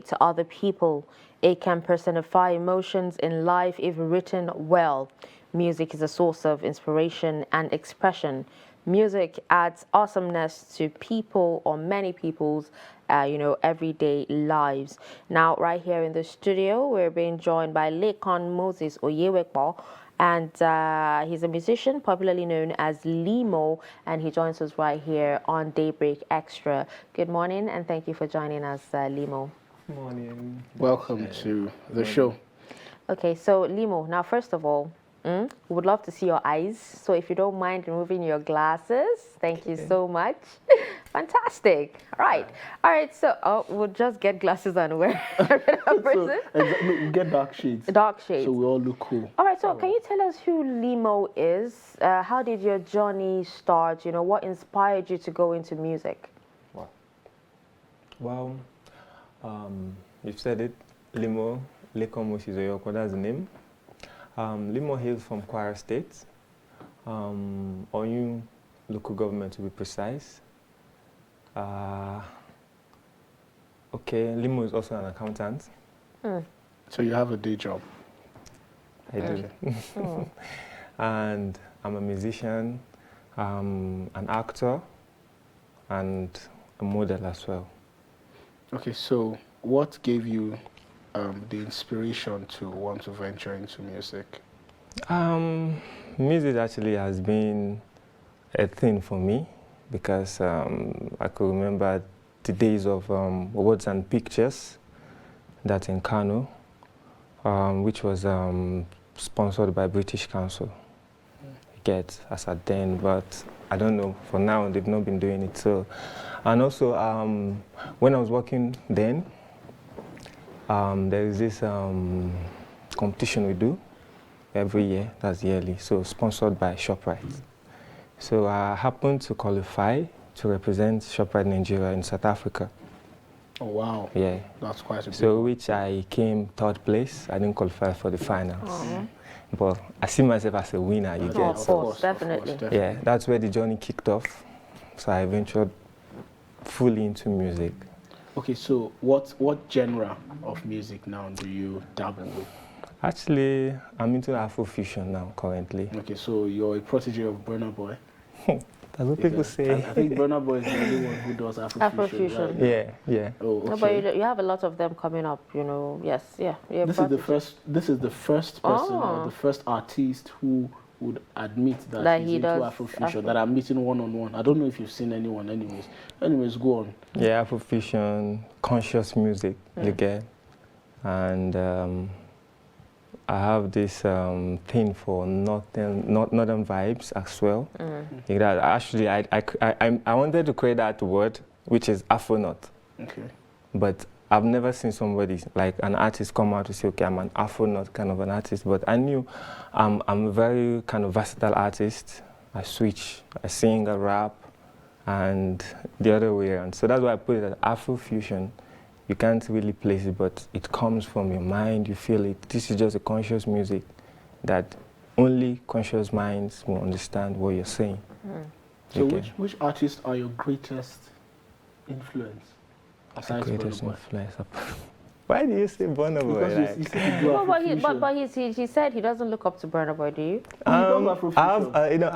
to other people. It can personify emotions in life if written well. Music is a source of inspiration and expression. Music adds awesomeness to people or many people's, everyday lives. Now, right here in the studio, we're being joined by Lekon Moses Oyewekpo, and he's a musician popularly known as Leemo, and he joins us right here on Daybreak Extra. Good morning, and thank you for joining us, Leemo. Good morning. Welcome to the show. Okay, so Leemo, now first of all, we would love to see your eyes. So if you don't mind removing your glasses, thank you so much. Fantastic. All right. So we'll just get glasses and wear So, we get dark shades. Dark shades. So we all look cool. All right. So can you tell us who Leemo is? How did your journey start? You know, what inspired you to go into music? Wow. Well, you've said it. Leemo-musician, that's the name. Leemo hails from Kwara State, Oyun local government to be precise. Leemo is also an accountant. So you have a day job? I do. And I'm a musician, an actor, and a model as well. Okay, so what gave you the inspiration to want to venture into music? Music actually has been a thing for me because I could remember the days of Words and Pictures, that in Kano, which was sponsored by British Council. Get as at then, but I don't know, for now they've not been doing it. So, and also when I was working then, there is this competition we do every year, that's yearly, so sponsored by ShopRite. So I happened to qualify to represent ShopRite Nigeria in South Africa. Oh wow. Yeah. That's quite a big So which I came third place. I didn't qualify for the finals. But I see myself as a winner, you get. Of course, definitely. Yeah, that's where the journey kicked off. So I ventured fully into music. Okay, so what genre of music now do you dabble with? Actually, I'm into Afrofusion now, currently. Okay, so you're a protege of Burna Boy. That's what people say. I think Burna Boy is the only one who does Afrofusion. Right? Yeah. Oh, okay. No, but you have a lot of them coming up, you know. Yes, yeah. This is the first person or the first artist who would admit that he's into Afrofusion, that I'm meeting one-on-one. I don't know if you've seen anyone anyways. Anyways, go on. Yeah, Afrofusion, conscious music, you get. And I have this thing for northern vibes as well. Like that. Actually, I wanted to create that word, which is Afronaut. Okay. But I've never seen somebody, like an artist, come out to say, okay, I'm an Afronaut kind of an artist. But I knew I'm a very kind of versatile artist. I switch, I sing, I rap, and the other way around. So that's why I put it as Afrofusion. You can't really place it, but it comes from your mind, you feel it. This is just a conscious music that only conscious minds will understand what you're saying. So Okay. which artists are your greatest influence? The greatest influence. Why do you say Burna Boy? Because you said you do Afrofusion. But he said he doesn't look up to Burna Boy, do you?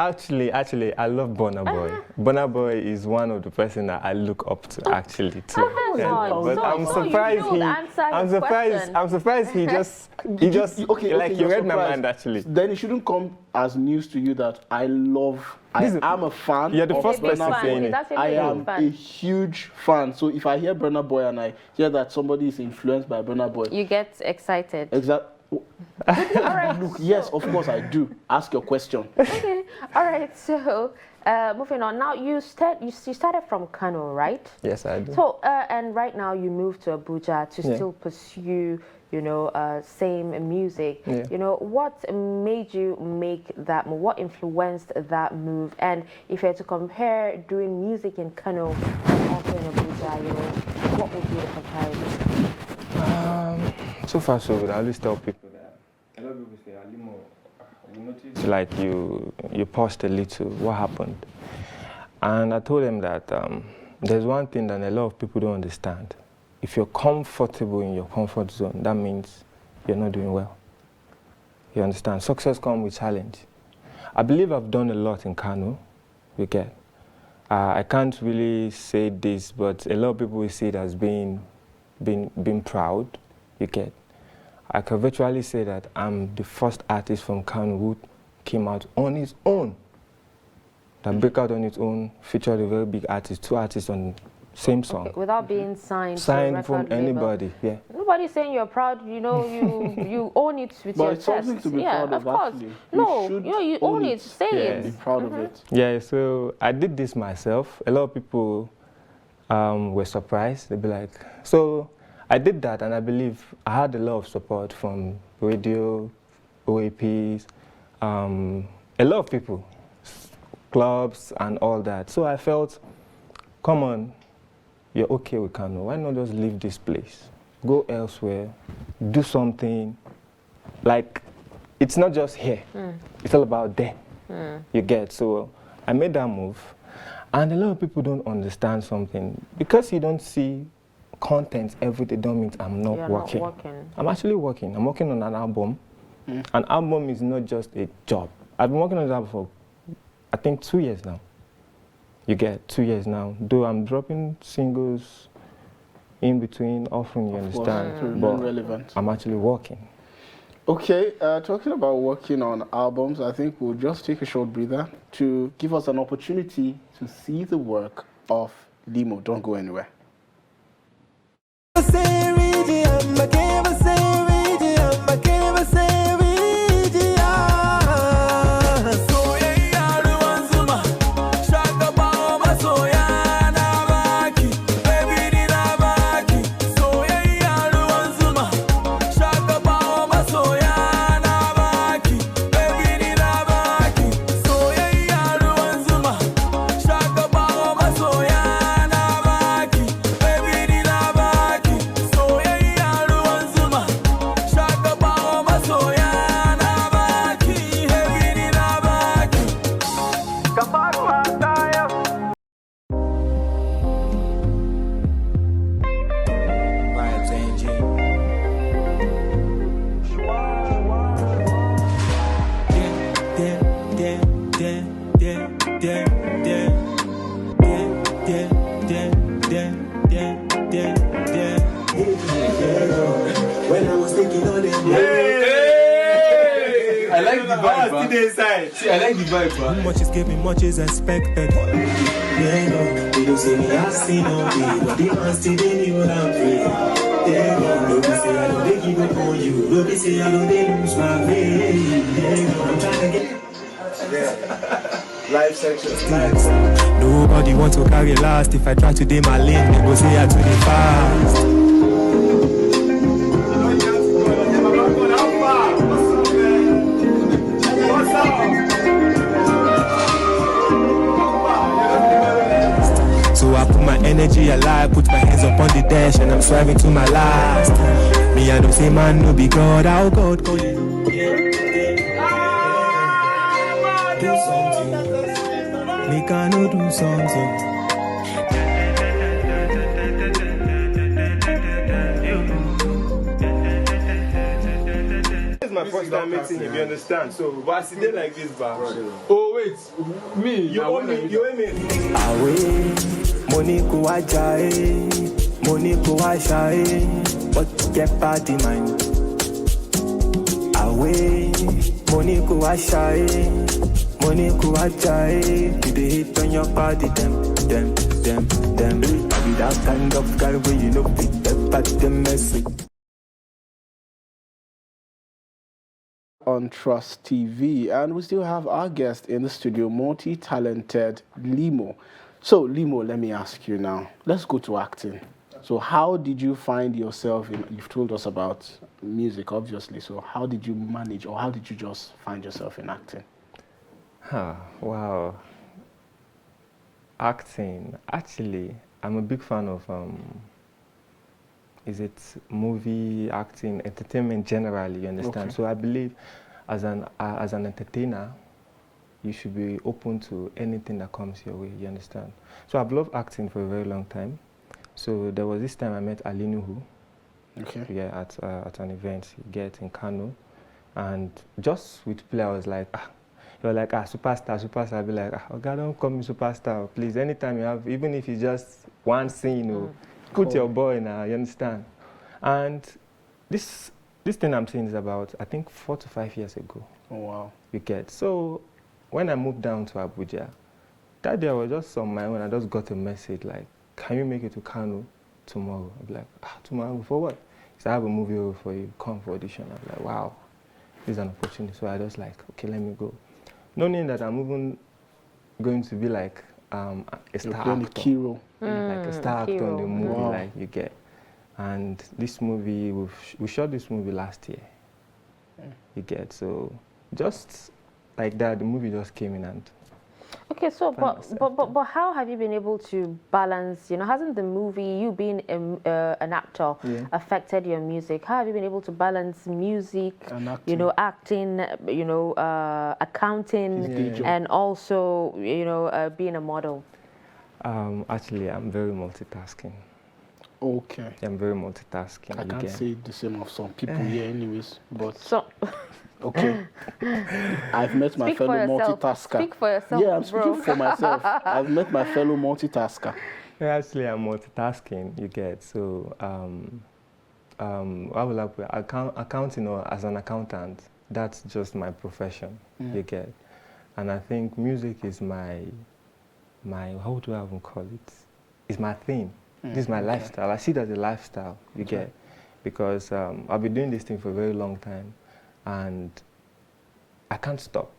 Actually, I love Burna Boy. Burna Boy is one of the person that I look up to, actually, too. But I'm surprised he just you read my mind, actually. Then it shouldn't come as news to you that I am a fan. You're the first Burna person Boy. saying it. I am a huge fan. So if I hear Burna Boy and I hear that somebody is influenced by Burna Boy, You get excited. exactly. Look, yes, of course I do. Ask your question. Okay. All right. So moving on. Now you started from Kano, right? Yes, I do. So and right now you moved to Abuja to still pursue, same music. Yeah. You know, what made you make that move? What influenced that move? And if you had to compare doing music in Kano and also in Abuja, what would be the comparison? So far, so good. I always tell people that a lot of people say, Alimo, you notice like you paused a little. What happened? And I told them that there's one thing that a lot of people don't understand. if you're comfortable in your comfort zone, that means you're not doing well. You understand? Success comes with challenge. I believe I've done a lot in Kano, you get. I can't really say this, but a lot of people will see it as being proud, you get. I can virtually say that I'm the first artist from Kano who came out on his own. That break out on its own, featured a very big artist, 2 artists on same song. Okay, without being signed from anybody, yeah. Nobody's saying you're proud, you know, you own it with your chest. But it's something to be proud of, actually. No, you own it, say it. Be proud of it. Yeah, so I did this myself. A lot of people were surprised. They'd be like, so I did that, and I believe I had a lot of support from radio, OAPs, a lot of people, clubs and all that. So I felt, come on, you're okay with Kano. Why not just leave this place? Go elsewhere, do something. Like, it's not just here. It's all about there. You get? So I made that move. And a lot of people don't understand something. Because you don't see content every day, don't mean I'm not working. I'm actually working. I'm working on an album. An album is not just a job. I've been working on that for, I think, 2 years now. You get 2 years now. Though I'm dropping singles in between, often, you understand. But relevant. I'm actually working. Okay, talking about working on albums, I think we'll just take a short breather to give us an opportunity to see the work of Leemo. Don't go anywhere. I like the vibe, bro. Much is given, much is expected. Yeah, no, they don't see me as seen on me, but they must see me new and free. Yeah, no, they say I don't they give up on you. No, they say I don't they lose my way. Yeah, no, I'm trying to get live section. Nobody want to carry last. If I try to do my lane, they go say I too fast. So I put my energy alive, put my hands up on the dash, and I'm striving to my last. Me, I don't say man, no be God, how God call you. Do something. Me can no do something. My first time meeting him, you understand? So, but I sit there like this, bar. Oh, wait, me? You owe me, you owe me. Away, money go ajaye, money go ashaye, but get party mind. Away, money go ashaye, money go ajaye, you dey hit on your body, them. I be that kind of guy where you know pick up at the message. On Trust TV, and we still have our guest in the studio, multi-talented Leemo. So Leemo, let me ask you now, let's go to acting. So how did you find yourself in, you've told us about music obviously, so how did you manage, or how did you just find yourself in acting? Wow, acting, actually I'm a big fan of is it movie, acting, entertainment generally, you understand? Okay. So I believe as an entertainer, you should be open to anything that comes your way, you understand? So I've loved acting for a very long time. So there was this time I met Alinuhu. Okay. Yeah, at an event you get in Kano, and just with play I was like, you're like, superstar. I'll be like, oh God, don't call me superstar, please. Anytime you have, even if it's just one scene, put your boy now, you understand? And this thing I'm saying is about, I think, 4 to 5 years ago. Oh, wow. You get. So when I moved down to Abuja, that day I was just on my own. I just got a message like, can you make it to Kano tomorrow? I'll be like, tomorrow for what? He said, I have a movie over for you, come for audition. I'm like, wow, this is an opportunity. So I just like, okay, let me go. Knowing that I'm even going to be like a star actor. A key role. Like a star actor in the movie, Wow. like you get. And this movie, we shot this movie last year. You get, so just like that, the movie just came in and. Okay, so but how have you been able to balance? Hasn't the movie, you being an actor, affected your music? How have you been able to balance music, acting, accounting, and also being a model? Actually, I'm very multitasking. Okay. I'm very multitasking. I can't say the same of some people here, anyways. But okay. I've met my fellow multitasker. Speak for yourself. Yeah, I'm speaking for myself. I've met my fellow multitasker. Yeah, actually, I'm multitasking. You get, so I will have accounting, or as an accountant, that's just my profession. You get, and I think music is my how do I even call it? It's my thing. This is my lifestyle. I see it as a lifestyle. You get, because I've been doing this thing for a very long time, and I can't stop.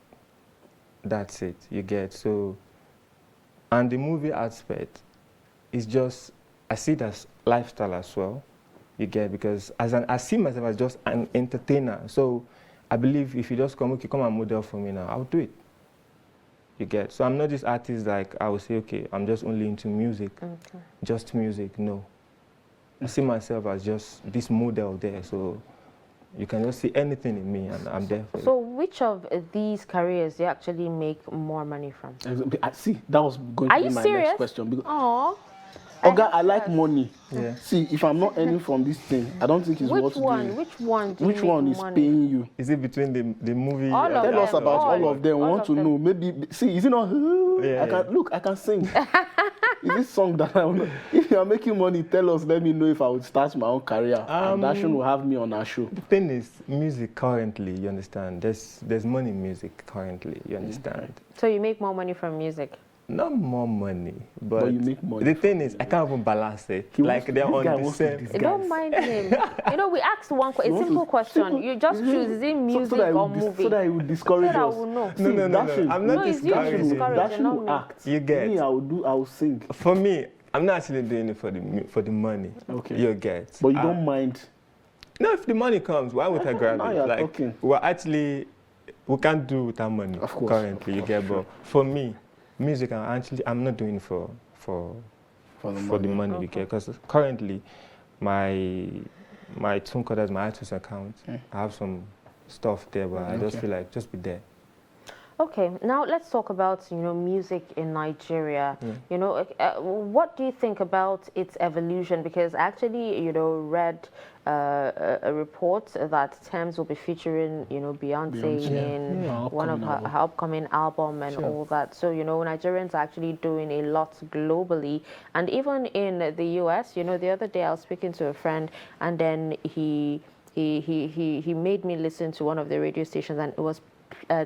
That's it. You get, so, and the movie aspect is just, I see it as lifestyle as well. You get, because I see myself as just an entertainer. So I believe if you just come and model for me now, I'll do it. You get, so I'm not this artist like I will say, okay, I'm just only into music, just music. No, I see myself as just this model there. So you can just see anything in me, and I'm there for it. So which of these careers do you actually make more money from? I see, that was going to be my next question. Oh. Oga, I like money. Yeah. See, if I'm not earning from this thing, I don't think it's worth doing. Which one is paying you? Is it between the movie? Tell us about all of them. We want to know. Maybe, see, is it not? I can sing. Is this song that I want? If you are making money, tell us. Let me know if I would start my own career. And Dashun will have me on our show. The thing is, music currently, you understand, there's money in music currently, you understand. So you make more money from music? Not more money, but you make money. The thing is, I can't even balance it. Like they're on the same. Don't mind him. We asked one a simple question. You just choose, is it music or movie? So that he would discourage us. No. No. I'm not discouraging. Dashun will act. You get. Me, I will sing. For me, I'm not actually doing it for the money. Okay. You get. But you don't mind. No, if the money comes, why would I grab it? Like, we can't do without money. Of course. Currently, you get. But for me, music, I'm not doing it for the money, you get, because currently my tune coders, my iTunes account, I have some stuff there, but I just feel like just be there. Okay, now let's talk about music in Nigeria. What do you think about its evolution? Because I actually read a report that Tems will be featuring Beyonce in one of her upcoming album and all that. So Nigerians are actually doing a lot globally, and even in the US. The other day I was speaking to a friend, and then he made me listen to one of the radio stations, and it was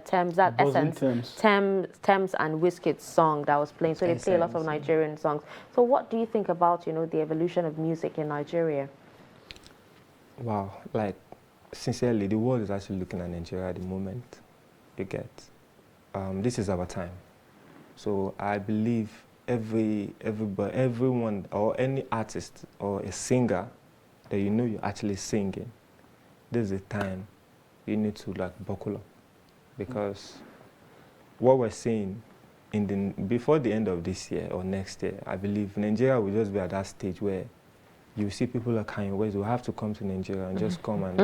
Tems, that Essence, Tems and Wizkid's song that was playing. So they play a lot of Nigerian songs. So what do you think about the evolution of music in Nigeria? Wow, like sincerely, the world is actually looking at Nigeria at the moment. You get, this is our time. So I believe everyone or any artist or a singer that you're actually singing, this is the time you need to buckle up. Because what we're seeing before the end of this year or next year, I believe Nigeria will just be at that stage where you see people like Kanye West will have to come to Nigeria and just come and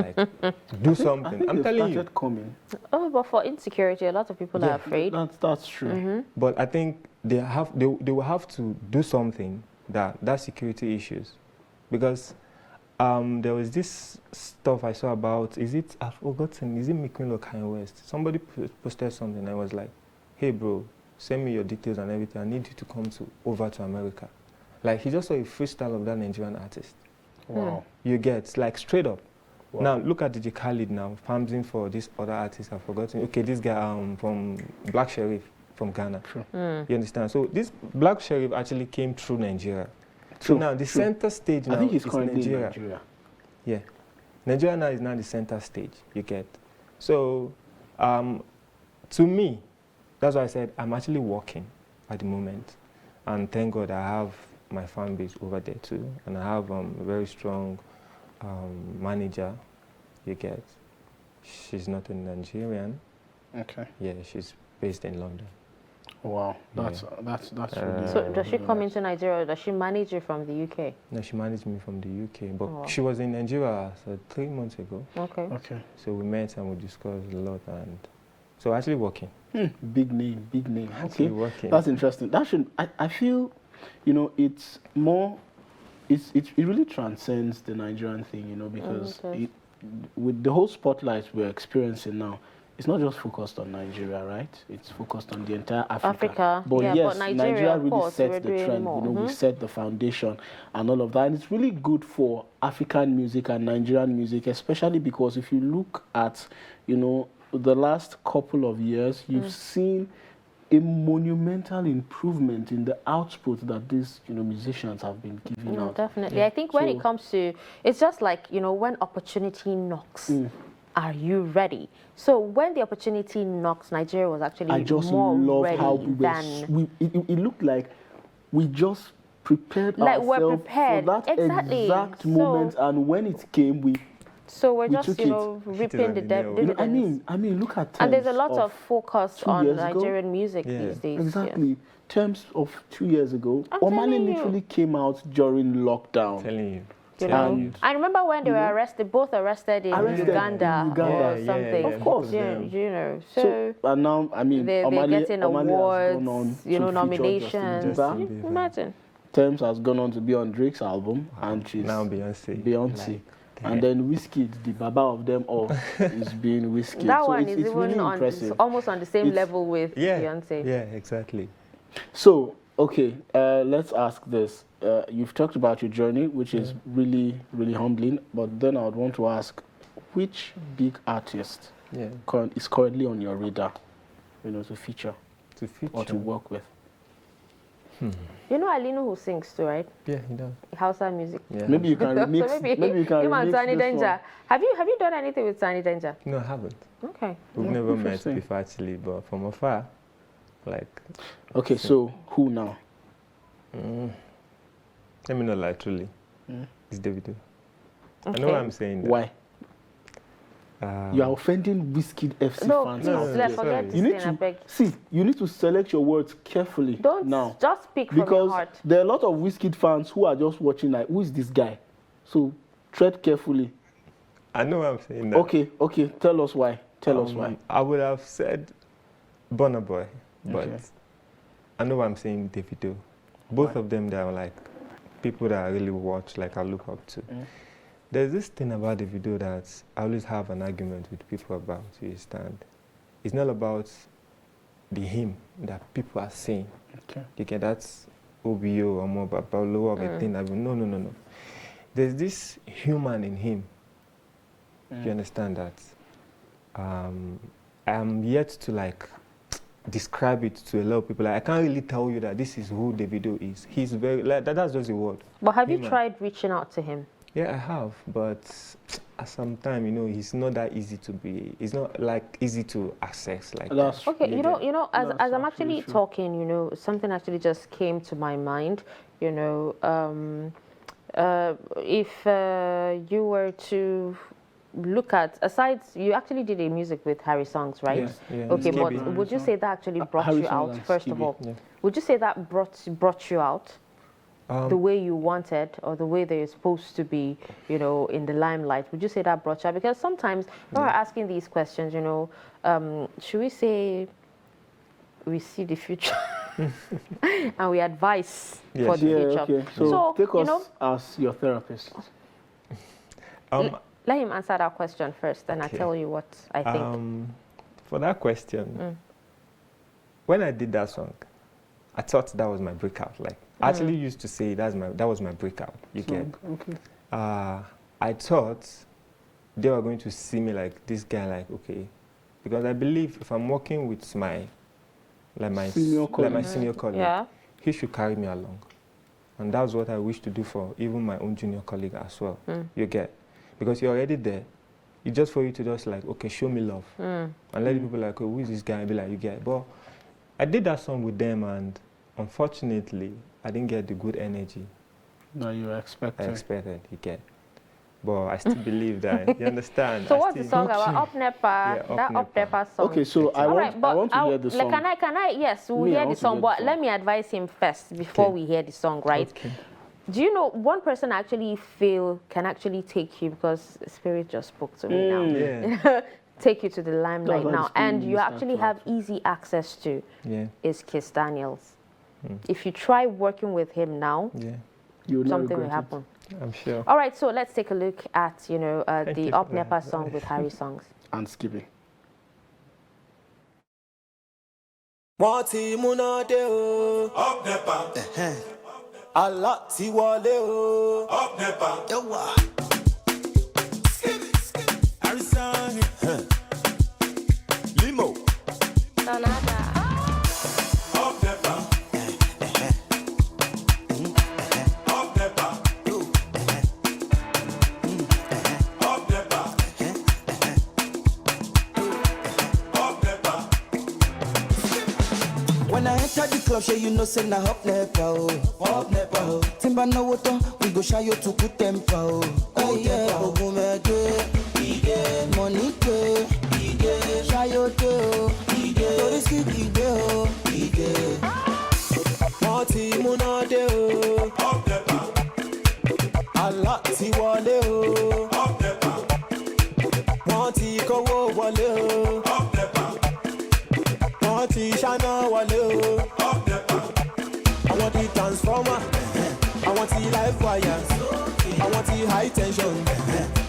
do something. I'm telling you. Coming. Oh, but for Insecurity, a lot of people are afraid. That's true. But I think they will have to do something that security issues, because there was this stuff I saw about, I've forgotten, is it Miquel or Kanye West? Somebody posted something and I was like, hey bro, send me your details and everything. I need you to come over to America. Like, he just saw a freestyle of that Nigerian artist. Wow. You get, like, straight up. Wow. Now, look at DJ Khaled now, farming for this other artist I've forgotten. Okay, this guy from Black Sheriff from Ghana. True. You understand? So this Black Sheriff actually came through Nigeria. True. So now the True. center stage now I think he's is currently Nigeria. in Nigeria. Yeah. Nigeria now is now the center stage, you get. So to me, that's why I said I'm actually working at the moment. And thank God I have my fan base over there too. And I have a very strong manager, you get. She's not a Nigerian. Okay. Yeah, she's based in London. Wow. That's really. So does she really come nice. into Nigeria or does she manage you from the UK? No, she managed me from the UK, but Oh. she was in Nigeria 3 months ago. Okay. Okay. So we met and we discussed a lot, and so actually working. Big name, big name. Actually Okay. working. That's interesting. That should. I feel, it's more. It really transcends the Nigerian thing, because Okay. with the whole spotlight we're experiencing now, it's not just focused on Nigeria, right? It's focused on the entire Africa. But yeah, yes, but Nigeria, of really course, we're set the doing trend. more. We set the foundation and all of that. And it's really good for African music and Nigerian music, especially because if you look at, the last couple of years, you've seen a monumental improvement in the output that these musicians have been giving No, out. definitely. I think when it So- comes to, it's just like, when opportunity knocks, are you ready? So when the opportunity knocks, Nigeria was actually I just more love ready how we were. It looked like we just prepared Like we're ourselves prepared. for that Exactly. exact So- moment, and when it came, we. So we're We just, took it. reaping on the the nail. dividends. I mean, look at. And there's a terms lot of focus 2 on years ago. Nigerian music Yeah. these days. yeah. Exactly. Terms of 2 years ago, I'm Omani telling you. literally came out during lockdown. Telling you. You telling know, you. I remember when they were arrested, both arrested in Arrested Uganda, in Uganda. or Yeah, something. yeah, Of course. both of them. So, And now, I mean, they're getting Omani has awards, gone on to feature nominations. Justin Bieber. Bieber. Imagine. Terms has gone on to be on Drake's album, and she's Now Beyonce. Beyonce. And then Wizkid, the baba of them all, is being Wizkid. That so one it's is even really on, impressive. almost on the same It's- level with Yeah, Beyonce. yeah, exactly. So, okay, let's ask this. You've talked about your journey, which is really, really humbling. But then I would want to ask, which big artist Yeah, is currently on your radar, to feature to feature. or to work with? You know Alinu who sings too, right? Yeah, he does. Hausa music. Yeah. Maybe you can So remix. maybe you can him and remix Sunny this Danger. one. Have you done anything with Sunny Danger? No, I haven't. Okay. We've Yeah, never met interesting. before actually, but from afar, like, Okay, so who now? let me not lie, truly. It's Davido. I know Okay. what I'm saying. That. Why? Um, You are offending Wizkid FC No, fans. please, out no, there. let's forget sorry. this You need thing, I to beg. see. You need to select your words carefully. Don't now, just speak from your because heart. there are a lot of Wizkid fans who are just watching like, who is this guy? So tread carefully. I know what I'm saying. That. Okay. Tell us why. Tell us why. I would have said Burna Boy, but Okay. I know what I'm saying, Davido. Both Why? of them, they are like people that I really watch, like I look up to. There's this thing about Davido that I always have an argument with people about, you understand? It's not about the him that people are saying. Okay. You get that's OBO or more Babalo of a thing. No. There's this human in him. You understand that? I'm yet to like describe it to a lot of people. Like, I can't really tell you that this is who Davido is. He's very like that's just a word. But have you Human. tried reaching out to him? Yeah, I have, but at some time, he's not that easy to be. It's not like easy to access. Like That's that. Okay, Yeah, as that's I'm actually actually true. talking, something actually just came to my mind. If you were to look at, aside, you actually did a music with Harry Songs, right? Yeah, Okay, but Skibby. would you say that actually brought Harry you Songs out, and first of Skibby. all? Yeah. Would you say that brought you out? The way you wanted or the way they're supposed to be, in the limelight? Would you say that brought you out? Because sometimes when we're asking these questions, should we say we see the future? and we advise Yes. for the future. Okay. So, take us as your therapist. Let him answer that question first, and Okay. I'll tell you what I think. For that question, when I did that song, I thought that was my breakout. Like, I actually used to say that was my breakout. You get? Okay. I thought they were going to see me like this guy, like, okay, because I believe if I'm working with my senior colleague, Yeah. he should carry me along. And that's what I wish to do for even my own junior colleague as well. You get? Because you're already there. It's just for you to just like, okay, show me love. And let the people like, oh, who is this guy? And be like, you get? But I did that song with them, and unfortunately, I didn't get the good energy No, you were expecting. I expected, you get? But I still believe that, you understand? So what's the song about? Up Nepa, Yeah, that Up Nepa song. Okay, so I want to hear the song. Can I, yes, we'll hear the song, but let me advise him first before we hear the song, right? Okay. Do you know one person I actually feel can actually take you, because Spirit just spoke to me now. Yeah. Take you to the limelight That's now, what and Spirit you used actually that have easy access to Yeah. is Kiss Daniels. If you try working with him now, Yeah. You will not something will regret it. happen. I'm sure. All right, so let's take a look at, Thank the you Up for Nepa that. song with Harry Songs. And Skippy. Multi-munade o. Up Nepa. A lot ti wọlé o. Up Nepa. Yawa. Harry Song. Leemo. Up Nepa. Up Nepa. Up Nepa. Up Nepa. When I enter the club, sure you know say na Up Nepa oh. Up Nepa oh. Timba no water, we go shy you to good temper oh. Oh yeah, Ogumede, Ide, money ke, Ide, shy you to, Ide, Toriski Ide oh, Ide. Multi-munade o. Up Nepa. A lot ti wọlé o. Up Nepa. Wọ́n ti kówó wọlé o. Up Nepa. Wọ́n ti ṣáná wọlé o. Up Nepa. Àwọn ti transformer. Àwọn ti live wire. Àwọn ti high tension.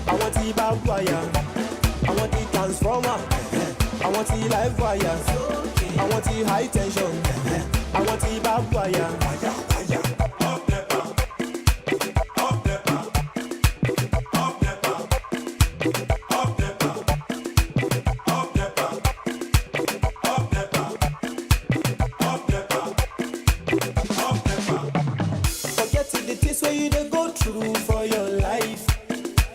Àwọn ti barbed wire. Àwọn ti transformer. Àwọn ti live wire. Àwọn ti high tension. Àwọn ti barbed wire. Up Nepa. Up Nepa. Up Nepa. Up Nepa. Up Nepa. Up Nepa. Up Nepa. Up Nepa. Forget the things where you dey go through for your life.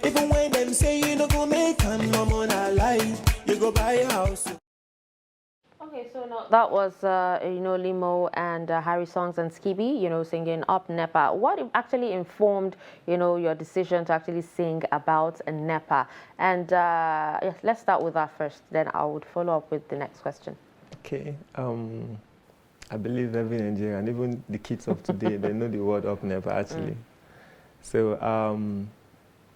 Even when them say you no go make am, no more na lie. You go buy a house. Okay, so now that was, Leemo and Harry Songs and Skibby, singing Up Nepa. What actually informed, your decision to actually sing about Nepa? And yes, let's start with that first. Then I would follow up with the next question. Okay. I believe every Nigerian, even the kids of today, they know the word Up Nepa actually. So,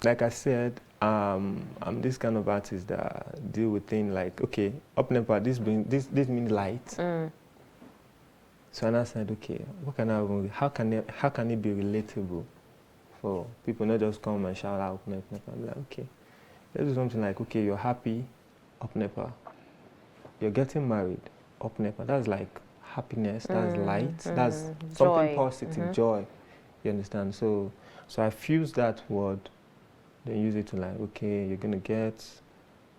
like I said, I'm this kind of artist that deal with things like, okay, Up Nepa, this means light. So and I said, okay, how can it be relatable for people not just come and shout out Up Nepa? I'm like, okay, let's do something like, okay, you're happy, Up Nepa. You're getting married, Up Nepa. That's like happiness, that's light, that's something Joy. positive, joy. You understand? So I fuse that word, then use it to like, okay, you're gonna get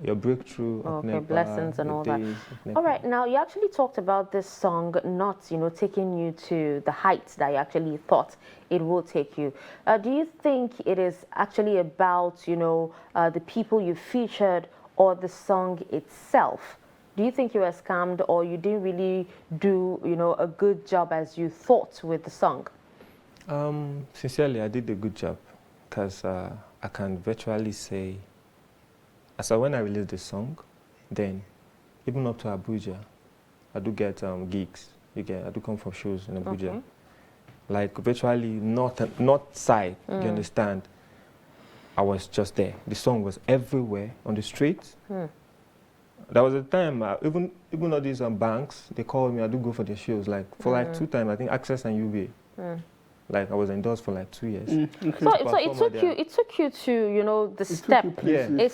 your breakthrough, Up Okay, Nepa, blessings and your all that. days, Up Nepa. All right, now you actually talked about this song not, taking you to the heights that you actually thought it will take you. Do you think it is actually about, the people you featured or the song itself? Do you think you were scammed, or you didn't really do, a good job as you thought with the song? Sincerely, I did a good job, because I can virtually say, so when I released the song, then even up to Abuja, I do get gigs. I do come for shows in Abuja. Okay. Like virtually north side, you understand? I was just there. The song was everywhere on the streets. there was a time, even all these banks, they called me, I do go for their shows, like for like 2 times, I think Access and UBA. Like I was endorsed for like 2 years. Okay. So it took you to, you know, the step, Yeah. a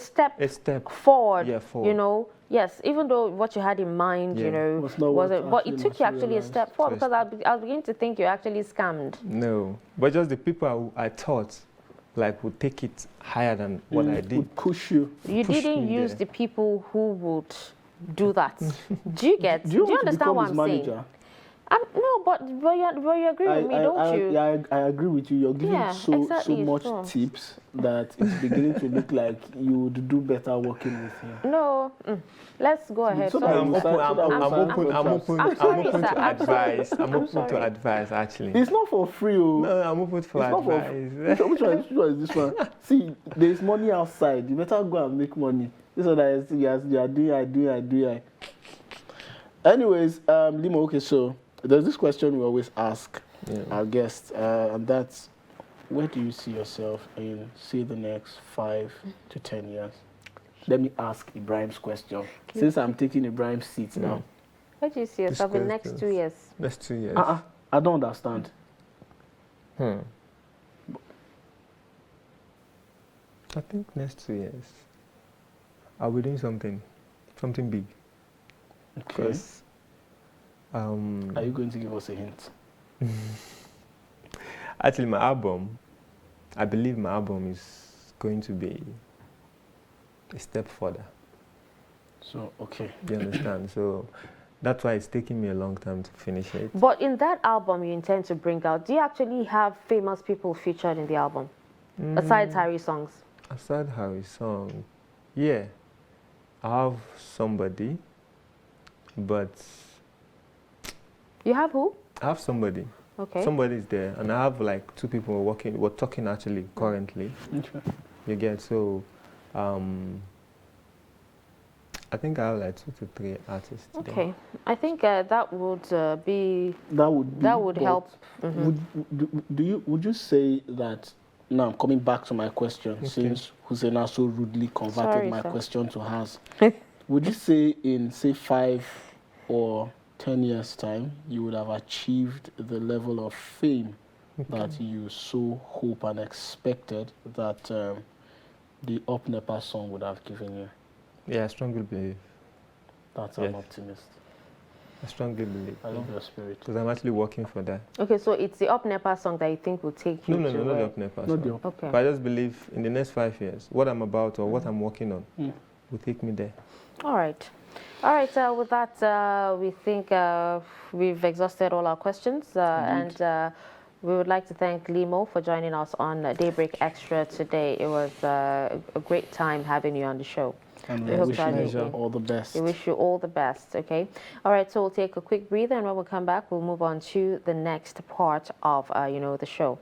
step forward, Yeah, forward. you know. Yes, even though what you had in mind, you know, Was not what but it actually took you actually a step forward, So because I was beginning to think you're actually scammed. No, but just the people I thought like would take it higher than what I did. Would push you. You Pushed didn't me use there. the people who would do that. Do you get? Do you want to understand become what his I'm manager? saying? No, but you agree with me, don't you? Yeah, I agree with you. You're giving Yeah, so exactly, much so. tips that it's beginning to look like you would do better working with him. No, let's go ahead. So Sorry, that you sir. I'm open I'm sorry, to sir. I'm sorry. advice. I'm open to sorry. advice actually. It's not for free. Oh. No, I'm open for It's not for advice. which one is this one? See, there's money outside. You better go and make money. This one that is, you are doing. Anyways, Leemo, okay, so there's this question we always ask our guests, and that's, where do you see yourself in, say, the next 5 to 10 years? Let me ask Ibrahim's question, since I'm taking Ibrahim's seat now. Where do you see yourself in the next 2 years? Next 2 years. I don't understand. I think next 2 years, I'll be doing something big. Okay. 'Cause, Are you going to give us a hint? actually, I believe my album is going to be a step further. So, okay. You understand? So that's why it's taking me a long time to finish it. But in that album you intend to bring out, do you actually have famous people featured in the album? Aside Harry songs? Aside Harry's song, yeah, I have somebody, but You have who? I have somebody. Okay. Somebody's there, and I have like 2 people we're talking actually currently. Okay. You get, so I think I have like 2 to 3 artists today. Okay. I think that would be That would but help. Would you say that? Now I'm coming back to my question, since Husseina so rudely converted Sorry, my sir. question to hers. Would you say in, say, 5 or 10 years' time, you would have achieved the level of fame that you so hope and expected that the Up Nepa song would have given you? Yeah, I strongly believe. That's Yes. an optimist. I strongly believe. I love your spirit. Because I'm actually working for that. Okay, so it's the Up Nepa song that you think will take you No, to not where? the Up Nepa Not song. the Up. Okay. But I just believe in the next 5 years, what I'm about or what I'm working on will take me there. All right. All right, with that, we think we've exhausted all our questions. And we would like to thank Leemo for joining us on Daybreak Extra today. It was a great time having you on the show. And We we hope wish to have you you again. all the best. We wish you all the best, okay? All right, so we'll take a quick breather, and when we come back, we'll move on to the next part of, the show.